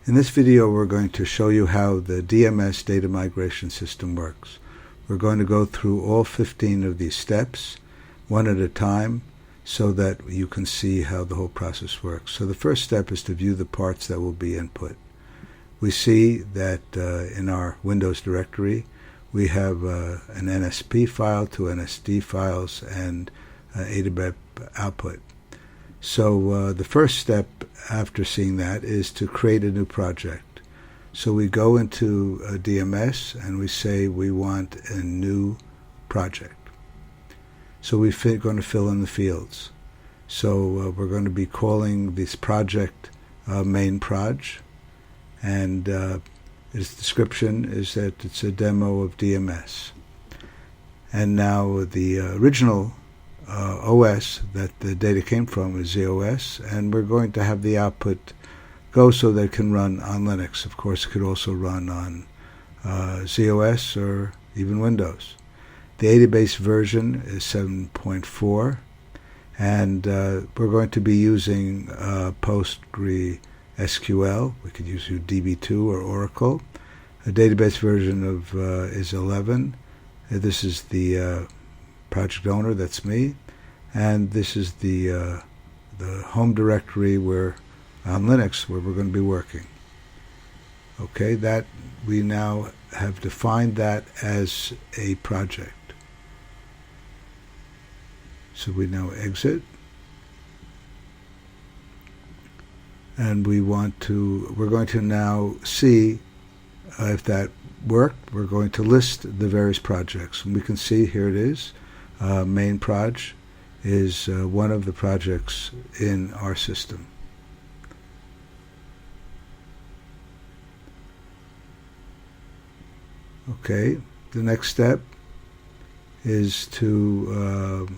In this video, we're going to show you how the DMS data migration system works. We're going to go through all 15 of these steps, one at a time, so that you can see how the whole process works. So the first step is to view the parts that will be input. We see that in our Windows directory, we have an NSP file, two NSD files, and ADABAS output. So the first step after seeing that is to create a new project. So we go into DMS and we say we want a new project. So we're going to fill in the fields. So we're going to be calling this project main proj, and its description is that it's a demo of DMS. And now the original OS that the data came from is ZOS, and we're going to have the output go so that it can run on Linux. Of course, it could also run on ZOS or even Windows. The ADABAS version is 7.4, and we're going to be using PostgreSQL. We could use DB2 or Oracle. The database version of is 11. This is the project owner, that's me, and this is the home directory where on Linux where we're going to be working. Okay, that we now have defined that as a project. So we now exit, and we're going to now see if that worked. We're going to list the various projects, and we can see here it is. Main proj is one of the projects in our system. Okay, the next step is to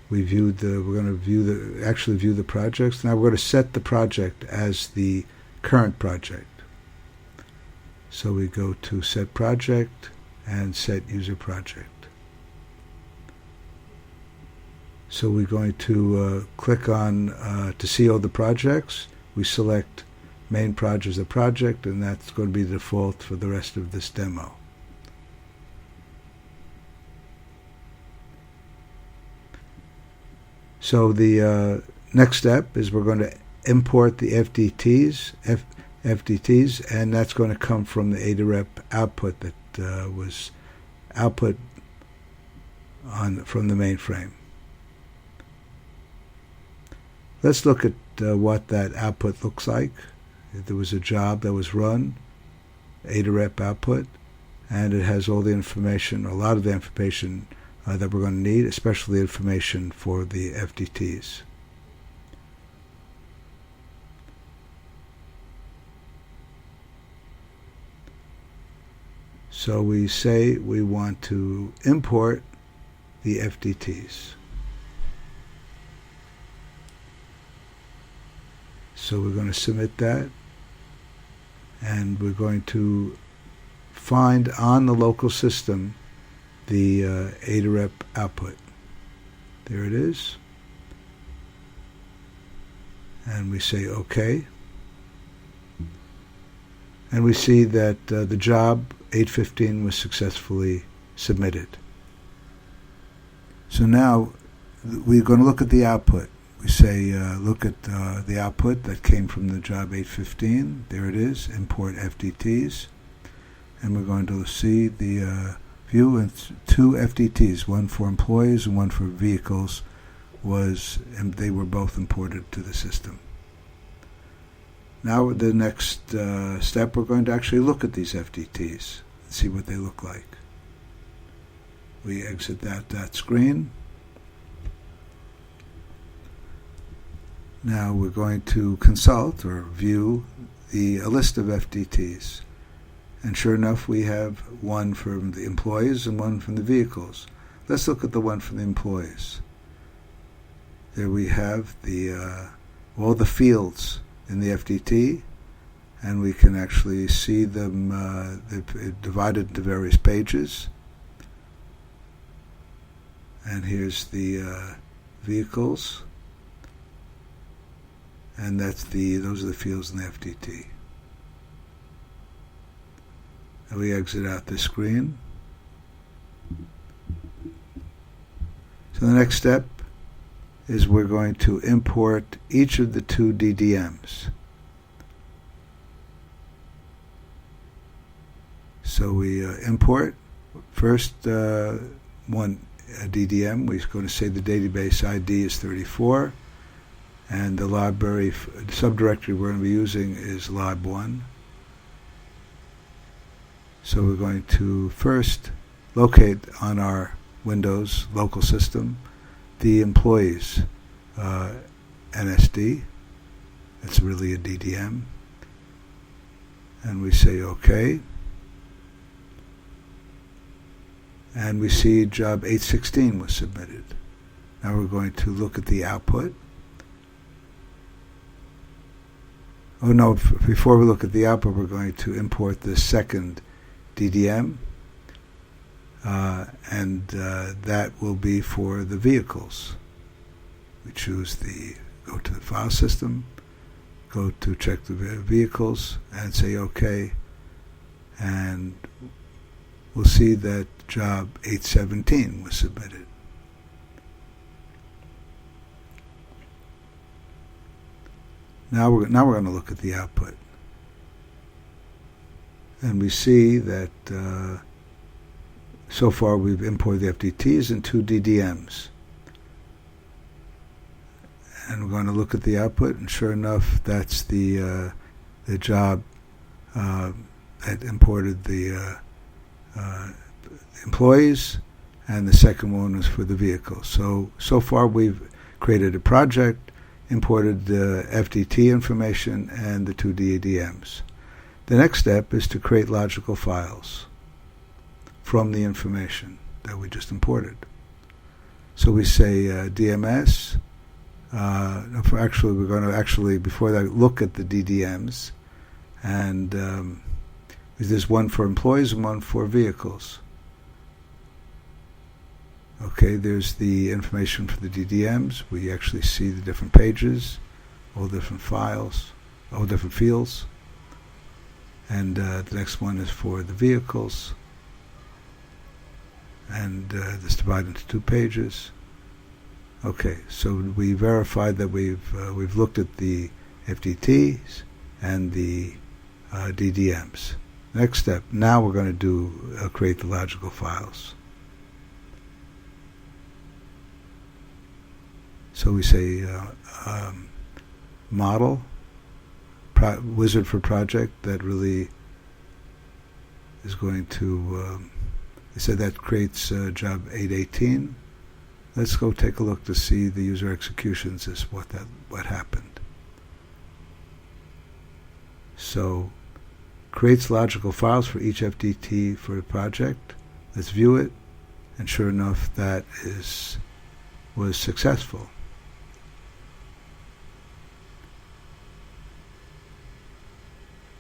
we're going to actually view the projects. Now we're going to set the project as the current project. So we go to set project and set user project. So we're going to click on to see all the projects. We select main proj as a project, and that's going to be the default for the rest of this demo. So the next step is we're going to import the FDTS, and that's going to come from the ADABAS output that was output from the mainframe. Let's look at what that output looks like. There was a job that was run, ADABAS output, and it has all the information, a lot of the information that we're going to need, especially the information for the FDTs. So we say we want to import the FDTs. So we're going to submit that, and we're going to find on the local system the ADABAS output. There it is. And we say OK. And we see that the job 815 was successfully submitted. So now we're going to look at the output. We say look at the output that came from the job 815. There it is, import FDTs. And we're going to see the view and two FDTs, one for employees and one for vehicles, and they were both imported to the system. Now the next step, we're going to actually look at these FDTs and see what they look like. We exit that screen. Now we're going to consult or view a list of FDTs. And sure enough, we have one from the employees and one from the vehicles. Let's look at the one from the employees. There we have all the fields in the FDT, and we can actually see them divided into various pages. And here's the vehicles. And those are the fields in the FDT. And we exit out this screen. So the next step is we're going to import each of the two DDMs. So we import first one DDM. We're going to say the database ID is 34, and the library subdirectory we're going to be using is lib1. So we're going to first locate on our Windows local system the employees NSD. It's really a DDM. And we say OK. And we see job 816 was submitted. Now we're going to look at the output. Oh no, before we look at the output, we're going to import the second DDM. And that will be for the vehicles. We choose go to the file system, go to check the vehicles, and say OK. And we'll see that job 817 was submitted. Now we're going to look at the output. And we see that so far we've imported the FDTs and two DDMs. And we're going to look at the output, and sure enough, that's the job that imported the employees, and the second one was for the vehicle. So far we've created a project, imported the FDT information and the two DDMs. The next step is to create logical files from the information that we just imported. So we say DMS. We're going to before that, look at the DDMs. And there's one for employees and one for vehicles. Okay, there's the information for the DDMs. We actually see the different pages, all different files, all different fields. And the next one is for the vehicles. And it's divided into two pages. Okay, so we verified that we've looked at the FDTs and the DDMs. Next step, now we're going to create the logical files. So we say model, wizard for project, that really is going to, they said that creates job 818. Let's go take a look to see the user executions is what happened. So creates logical files for each FDT for the project. Let's view it, and sure enough, that was successful.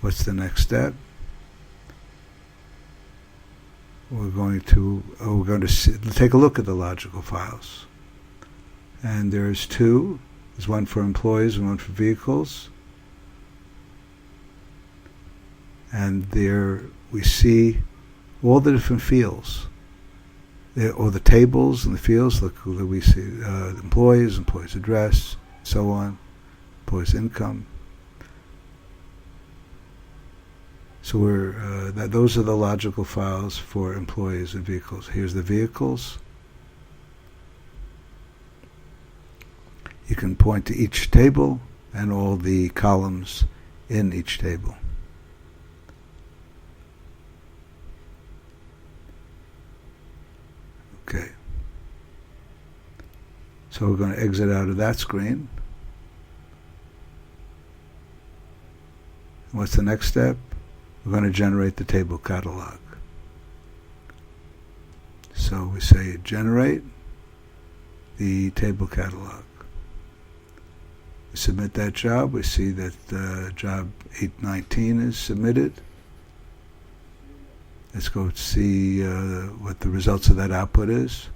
What's the next step? We're going to take a look at the logical files. And there's two. There's one for employees and one for vehicles. And there we see all the different fields, or the tables and the fields. Look, we see employees address, so on, employees income. So those are the logical files for employees and vehicles. Here's the vehicles. You can point to each table and all the columns in each table. Okay. So we're going to exit out of that screen. What's the next step? We're going to generate the table catalog. So we say generate the table catalog. We submit that job. We see that job 819 is submitted. Let's go see what the results of that output is.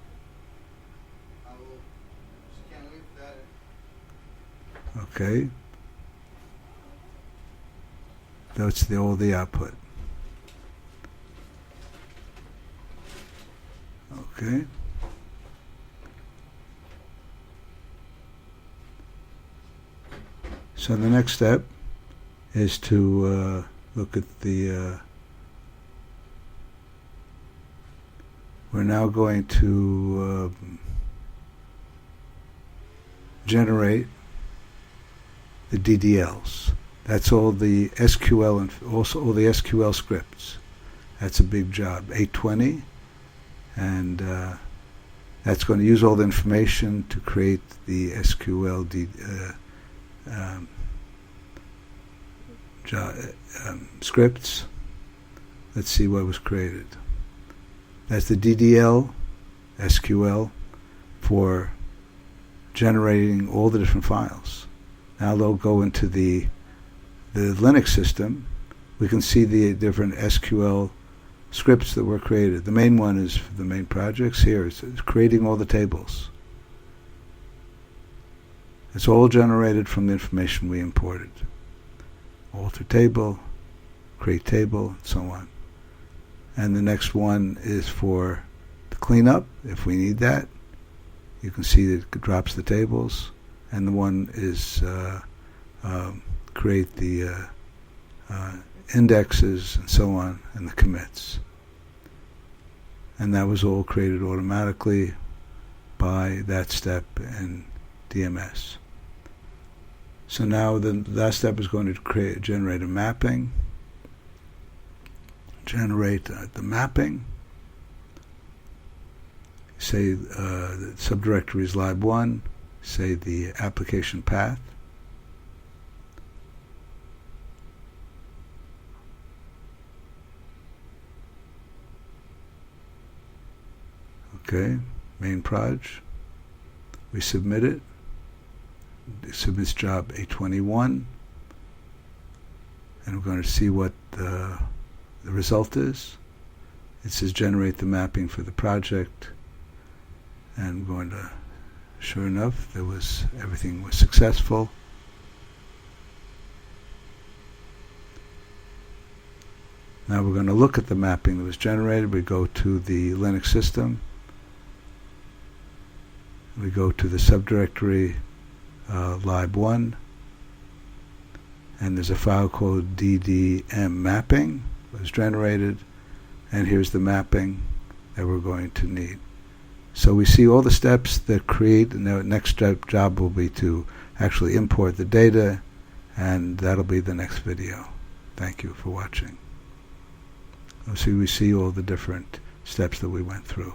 Okay. That's all the output. Okay. So the next step is to look at the we're now going to generate the DDLs. That's all the SQL and also all the SQL scripts. That's a big job. 820, and that's going to use all the information to create the SQL scripts. Let's see what was created. That's the DDL SQL for generating all the different files. Now they'll go into the Linux system. We can see the different SQL scripts that were created. The main one is for the main projects. Here it's creating all the tables. It's all generated from the information we imported. Alter table, create table, and so on. And the next one is for the cleanup, if we need that. You can see that it drops the tables. And the one is create the indexes and so on, and the commits. And that was all created automatically by that step in DMS. So now the last step is going to generate a mapping. Generate the mapping. Say the subdirectory is lib1. Say the application path. Okay, main proj. We submit it. It submits job 821, and we're going to see what the result is. It says generate the mapping for the project, and we're going to, sure enough, everything was successful. Now we're going to look at the mapping that was generated. We go to the Linux system. We go to the subdirectory lib1, and there's a file called DDM mapping that was generated, and here's the mapping that we're going to need. So we see all the steps that create, and the next job will be to actually import the data, and that'll be the next video. Thank you for watching. We see all the different steps that we went through.